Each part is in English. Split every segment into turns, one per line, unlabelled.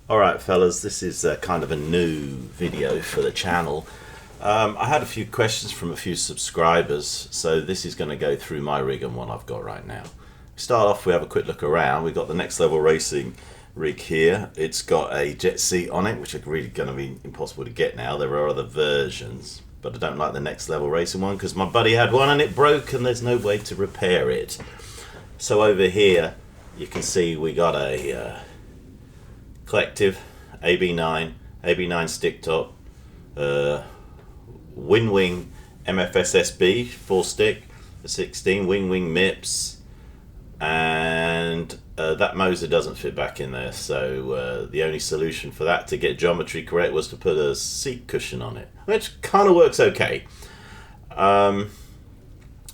Alright fellas, this is kind of a new video for the channel. I had a few questions from a few subscribers, so this is going to go through my rig and one I've got right now. Start off, we have a quick look around. We've got the Next Level Racing rig here. It's got a jet seat on it, which are really going to be impossible to get now. There are other versions, but I don't like the Next Level Racing one because my buddy had one and it broke and there's no way to repair it. So over here you can see we got a collective AB9 stick top, Winwing MFSSB 4 stick, a 16 Winwing MIPS, and that Moza doesn't fit back in there, so the only solution for that to get geometry correct was to put a seat cushion on it, which kind of works okay. I'm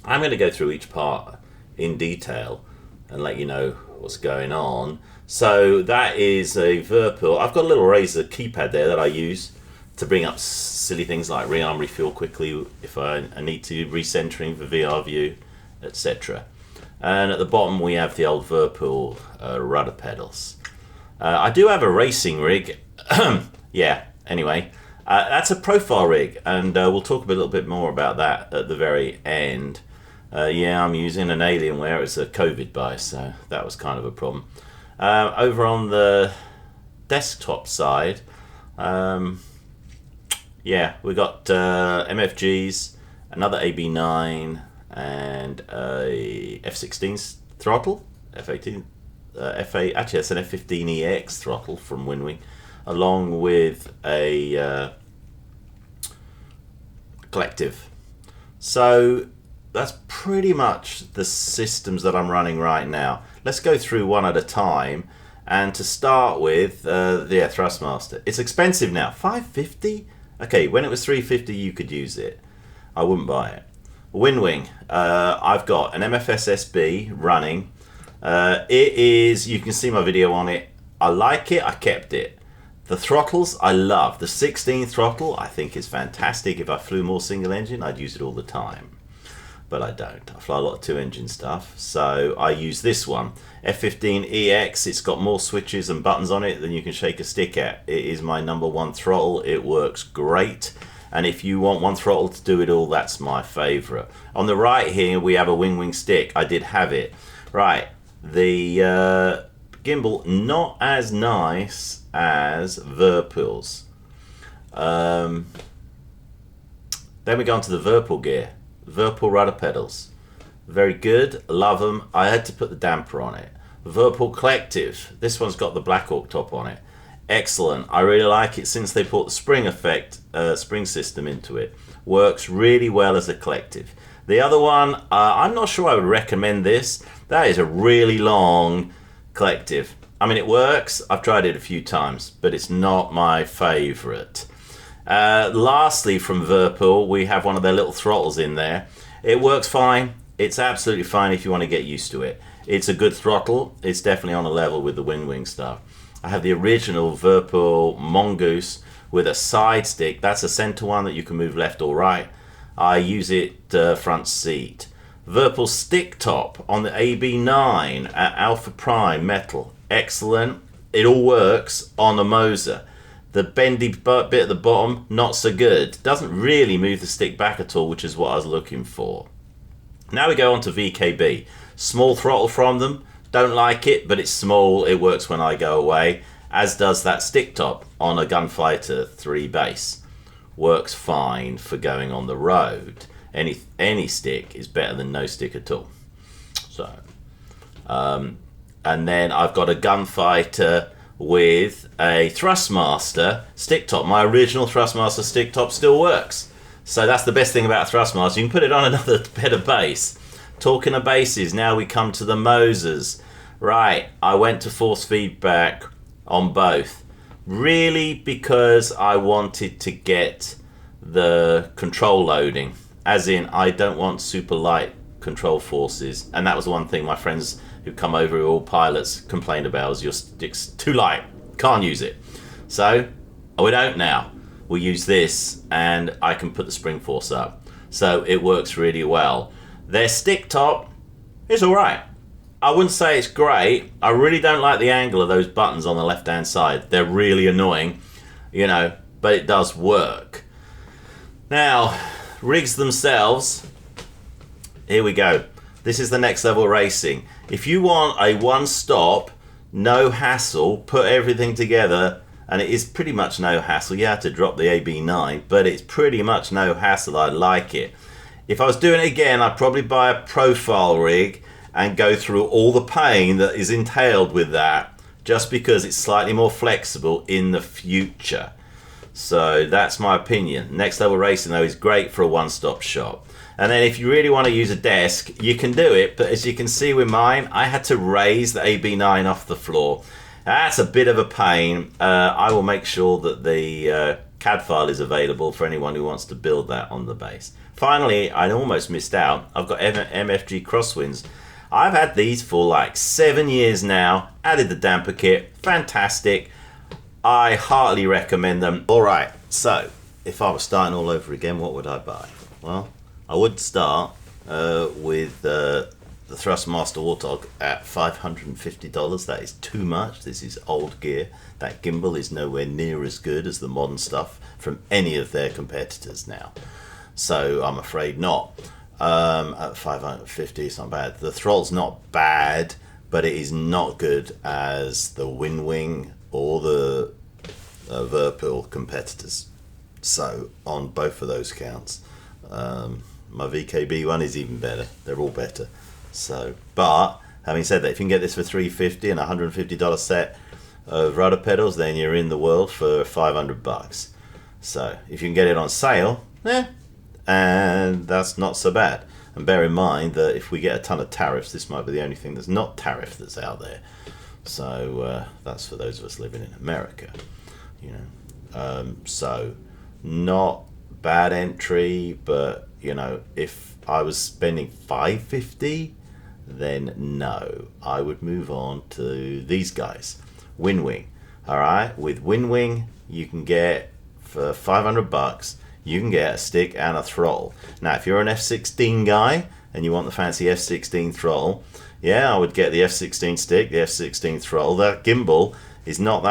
going to go through each part in detail and let you know what's going on. So that is a Virpil. I've got a little razor keypad there that I use to bring up silly things like rearm refuel quickly if I need to, recentering for VR view, etc. And at the bottom we have the old Virpil rudder pedals. I do have a racing rig. Yeah, anyway, that's a profile rig, and we'll talk a little bit more about that at the very end. Yeah, I'm using an Alienware. It's a COVID buy, so that was kind of a problem. Over on the desktop side, yeah, we got MFGs, another AB9, and a F16 throttle, F18, actually that's an F15EX throttle from Winwing, along with a collective. So that's pretty much the systems that I'm running right now. Let's go through one at a time. And to start with, the Thrustmaster. It's expensive now, $550. Okay, when it was $350, you could use it. I wouldn't buy it. Winwing. I've got an MFSSB running. It is. You can see my video on it. I like it. I kept it. The throttles I love. The 16 throttle I think is fantastic. If I flew more single engine, I'd use it all the time. But I don't. I fly a lot of 2-engine stuff, so I use this one, F15EX. It's got more switches and buttons on it than you can shake a stick at. It is my #1 throttle. It works great, and if you want one throttle to do it all, that's my favorite. On the right here we have a Winwing stick. I did have it. Right, the gimbal not as nice as Virpil's. Then we go on to the Virpil gear. Virpil rudder pedals, very good, love them. I had to put the damper on it. Virpil collective, this one's got the Black Hawk top on it, excellent. I really like it since they put the spring effect, spring system into it. Works really well as a collective. The other one, I'm not sure I would recommend this. That is a really long collective. I mean, it works, I've tried it a few times, but it's not my favorite. Lastly, from Virpil, we have one of their little throttles in there. It works fine. It's absolutely fine if you want to get used to it. It's a good throttle. It's definitely on a level with the Winwing stuff. I have the original Virpil Mongoose with a side stick. That's a center one that you can move left or right. I use it front seat. Virpil stick top on the AB9 at Alpha Prime metal. Excellent. It all works on the Moza. The bendy bit at the bottom, not so good. Doesn't really move the stick back at all, which is what I was looking for. Now we go on to VKB. Small throttle from them. Don't like it, but it's small. It works when I go away, as does that stick top on a Gunfighter 3 base. Works fine for going on the road. Any stick is better than no stick at all. So, and then I've got a Gunfighter with a Thrustmaster stick top. My original Thrustmaster stick top still works. So that's the best thing about Thrustmaster. You can put it on another better base. Talking of bases, now we come to the Mozas. Right, I went to force feedback on both. Really because I wanted to get the control loading. As in, I don't want super light control forces. And that was one thing my friends who come over, who are all pilots, complained about, was your stick's too light, can't use it. So we don't now. We use this and I can put the spring force up. So it works really well. Their stick top is alright. I wouldn't say it's great. I really don't like the angle of those buttons on the left-hand side. They're really annoying, you know, but it does work. Now, rigs themselves, here we go. This is the next level racing. If you want a one-stop, no hassle, put everything together, and it is pretty much no hassle. You have to drop the AB9, but it's pretty much no hassle. I like it. If I was doing it again, I'd probably buy a profile rig and go through all the pain that is entailed with that, just because it's slightly more flexible in the future. So that's my opinion. Next level racing though is great for a one-stop shop. And then if you really want to use a desk, you can do it. But as you can see with mine, I had to raise the AB9 off the floor. That's a bit of a pain. I will make sure that the CAD file is available for anyone who wants to build that on the base. Finally, I almost missed out. I've got MFG crosswinds. I've had these for like 7 years now. Added the damper kit. Fantastic. I heartily recommend them. All right, so if I was starting all over again, what would I buy? Well, I would start with the Thrustmaster Warthog at $550. That is too much. This is old gear. That gimbal is nowhere near as good as the modern stuff from any of their competitors now. So I'm afraid not. At $550, it's not bad. The throttle's not bad, but it is not good as the Winwing or the Virpil competitors. So on both of those counts, my VKB one is even better. They're all better. So, but having said that, if you can get this for $350 and $150 set of rudder pedals, then you're in the world for $500. So if you can get it on sale, and that's not so bad. And bear in mind that if we get a ton of tariffs, this might be the only thing that's not tariff that's out there. So that's for those of us living in America, you know. So not bad entry, but you know, if I was spending $550, then no, I would move on to these guys. Winwing. All right, with Winwing you can get for $500, you can get a stick and a throttle. Now if you're an F16 guy and you want the fancy F16 throttle, yeah, I would get the F16 stick, the F16 throttle. That gimbal is not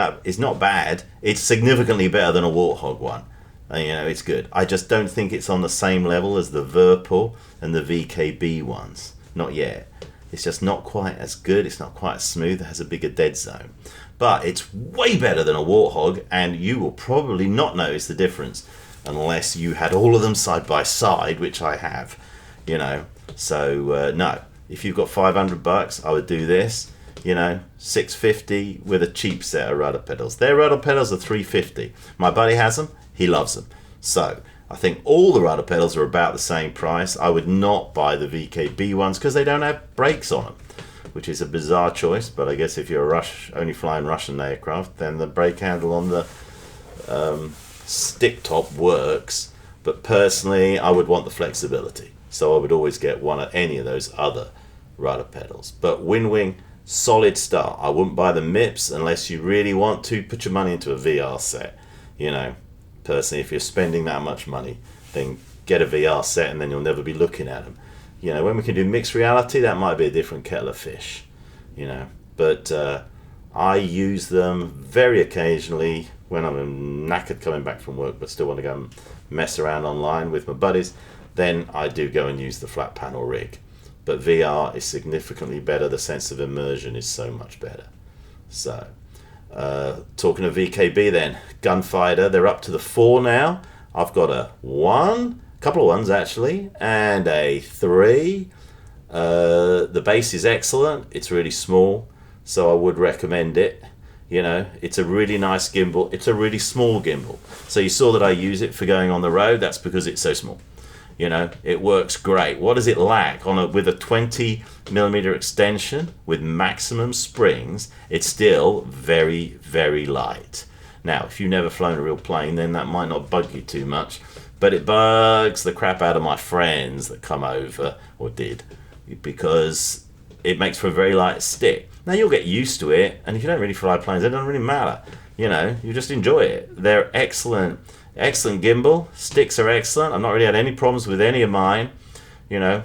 bad. It's significantly better than a Warthog one. You know, it's good. I just don't think it's on the same level as the Virpil and the VKB ones. Not yet. It's just not quite as good. It's not quite as smooth. It has a bigger dead zone. But it's way better than a Warthog, and you will probably not notice the difference unless you had all of them side by side, which I have. You know, so no. If you've got $500, I would do this. You know, $650 with a cheap set of rudder pedals. Their rudder pedals are $350. My buddy has them. He loves them. So I think all the rudder pedals are about the same price. I would not buy the VKB ones because they don't have brakes on them, which is a bizarre choice. But I guess if you're only flying Russian aircraft, then the brake handle on the stick top works. But personally, I would want the flexibility. So I would always get one of any of those other rudder pedals. But Winwing, solid start. I wouldn't buy the MIPS unless you really want to put your money into a VR set. You know, personally, if you're spending that much money, then get a VR set and then you'll never be looking at them. You know, when we can do mixed reality, that might be a different kettle of fish. You know, but I use them very occasionally when I'm knackered coming back from work but still want to go and mess around online with my buddies. Then I do go and use the flat panel rig. But VR is significantly better. The sense of immersion is so much better. So, talking of VKB then, Gunfighter, they're up to the 4 now. I've got a 1, couple of 1s actually, and a 3. The base is excellent. It's really small, so I would recommend it. You know, it's a really nice gimbal. It's a really small gimbal. So you saw that I use it for going on the road. That's because it's so small. You know, it works great. What does it lack? With a 20mm extension with maximum springs, it's still very, very light. Now, if you've never flown a real plane, then that might not bug you too much, but it bugs the crap out of my friends that come over, or did, because it makes for a very light stick. Now, you'll get used to it, and if you don't really fly planes, it doesn't really matter. You know, you just enjoy it. They're excellent. Excellent gimbal. Sticks are excellent. I've not really had any problems with any of mine. You know,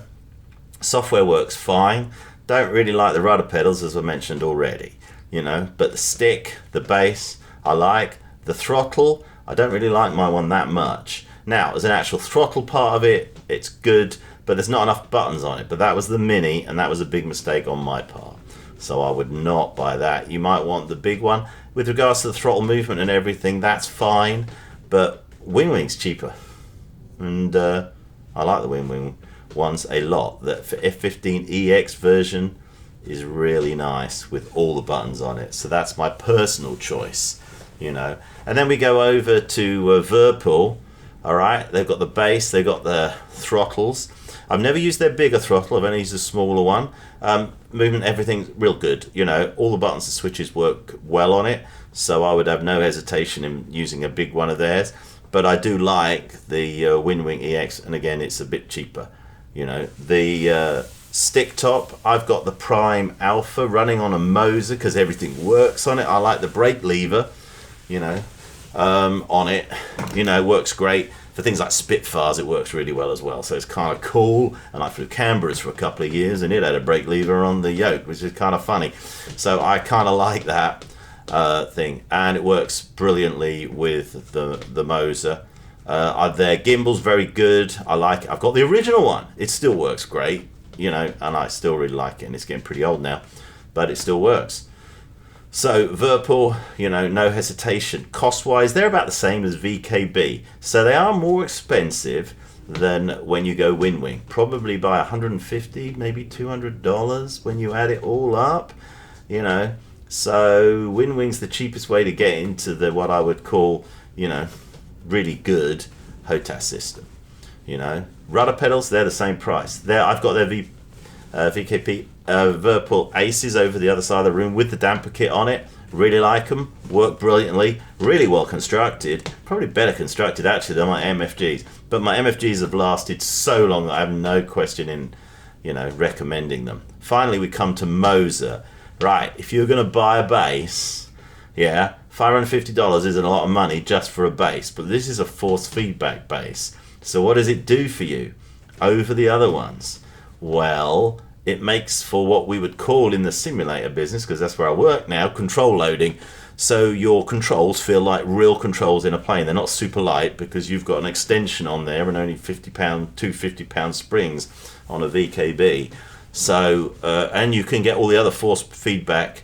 software works fine. Don't really like the rudder pedals, as I mentioned already, you know, but the stick, the bass, I like. The throttle, I don't really like my one that much. Now, as an actual throttle part of it, it's good, but there's not enough buttons on it. But that was the Mini, and that was a big mistake on my part. So I would not buy that. You might want the big one. With regards to the throttle movement and everything, that's fine, but Winwing's cheaper. And I like the Winwing ones a lot. The F15EX version is really nice with all the buttons on it. So that's my personal choice, you know. And then we go over to Virpil. All right, they've got the bass, they've got the throttles. I've never used their bigger throttle, I've only used a smaller one. Movement, everything's real good, you know, all the buttons and switches work well on it, so I would have no hesitation in using a big one of theirs. But I do like the Winwing EX, and again, it's a bit cheaper, you know. The stick top, I've got the Prime Alpha running on a Moza because everything works on it. I like the brake lever, you know, on it, you know, works great. For things like Spitfires, it works really well as well, so it's kind of cool. And I flew Canberras for a couple of years, and it had a brake lever on the yoke, which is kind of funny. So I kind of like that thing, and it works brilliantly with the Moza. Their gimbal's very good. I like it. I've got the original one. It still works great, you know, and I still really like it. And it's getting pretty old now, but it still works. So Virpil, you know, no hesitation. Cost-wise, they're about the same as VKB. So they are more expensive than when you go Winwing. Probably by $150, maybe $200 when you add it all up, you know. So Winwing's the cheapest way to get into the what I would call, you know, really good HOTAS system. You know, rudder pedals, they're the same price. I've got their VKP Virpil Aces over the other side of the room with the damper kit on it. Really like them, work brilliantly, really well constructed, probably better constructed actually than my MFGs. But my MFGs have lasted so long that I have no question in, you know, recommending them. Finally, we come to Moza. Right, if you're going to buy a bass, yeah, $550 isn't a lot of money just for a bass, but this is a force feedback bass. So what does it do for you over the other ones? Well, it makes for what we would call in the simulator business, because that's where I work now, control loading. So your controls feel like real controls in a plane. They're not super light because you've got an extension on there and only 50-pound, two 50-pound springs on a VKB. So, and you can get all the other force feedback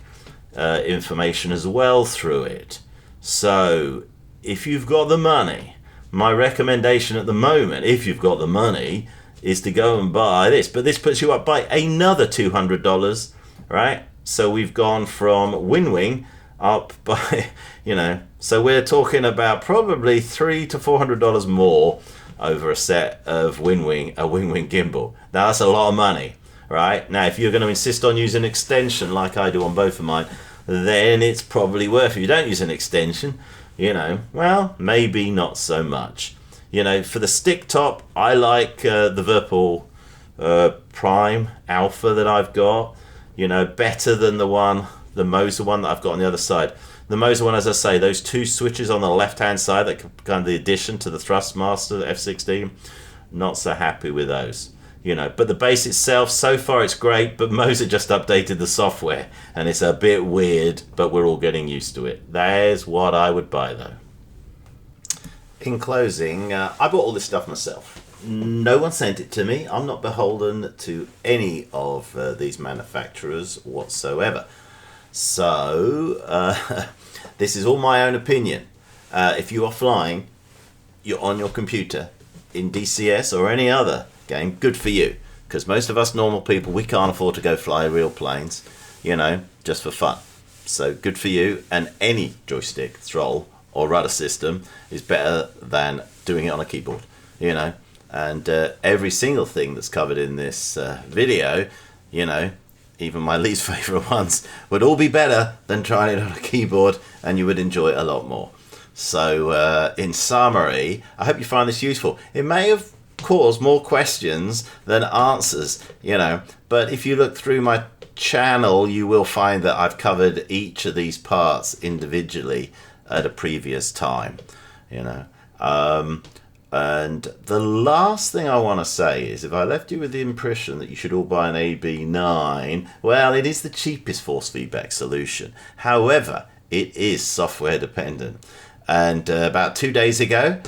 information as well through it. So if you've got the money, my recommendation at the moment, if you've got the money, is to go and buy this. But this puts you up by another $200, right? So we've gone from Winwing up by, you know, so we're talking about probably $300 to $400 more over a set of Winwing, a Winwing gimbal. Now that's a lot of money, right? Now if you're going to insist on using an extension like I do on both of mine, then it's probably worth it. If you don't use an extension, you know, well, maybe not so much. You know, for the stick top, I like the Virpil Prime Alpha that I've got, you know, better than the Moza one that I've got on the other side. The Moza one, as I say, those two switches on the left-hand side, that kind of the addition to the Thrustmaster F16, not so happy with those. You know, but the bass itself, so far it's great, but Moza just updated the software, and it's a bit weird, but we're all getting used to it. There's what I would buy, though. In closing, I bought all this stuff myself. No one sent it to me. I'm not beholden to any of these manufacturers whatsoever. So, this is all my own opinion. If you are flying, you're on your computer in DCS or any other game, good for you. Because most of us normal people, we can't afford to go fly real planes, you know, just for fun. So, good for you. And any joystick, throttle, or rudder system is better than doing it on a keyboard, you know. And every single thing that's covered in this video, you know, even my least favorite ones, would all be better than trying it on a keyboard, and you would enjoy it a lot more. So in summary, I hope you find this useful. It may have caused more questions than answers, you know, but if you look through my channel, you will find that I've covered each of these parts individually at a previous time, you know. And the last thing I want to say is, if I left you with the impression that you should all buy an AB9, well, it is the cheapest force feedback solution. However, it is software dependent. And about 2 days ago,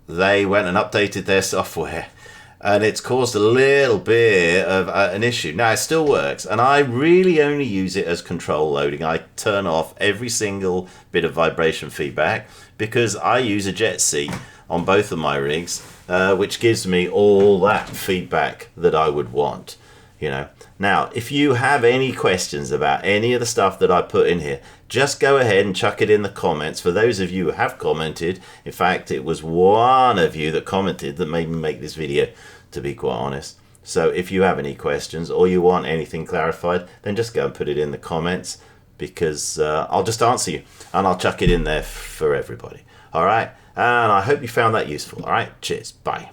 they went and updated their software, and it's caused a little bit of an issue. Now, it still works, and I really only use it as control loading. I turn off every single bit of vibration feedback because I use a jet seat on both of my rigs, which gives me all that feedback that I would want. You know. Now, if you have any questions about any of the stuff that I put in here, just go ahead and chuck it in the comments. For those of you who have commented, in fact, it was one of you that commented that made me make this video, to be quite honest. So if you have any questions or you want anything clarified, then just go and put it in the comments, because I'll just answer you and I'll chuck it in there for everybody. All right. And I hope you found that useful. All right. Cheers. Bye.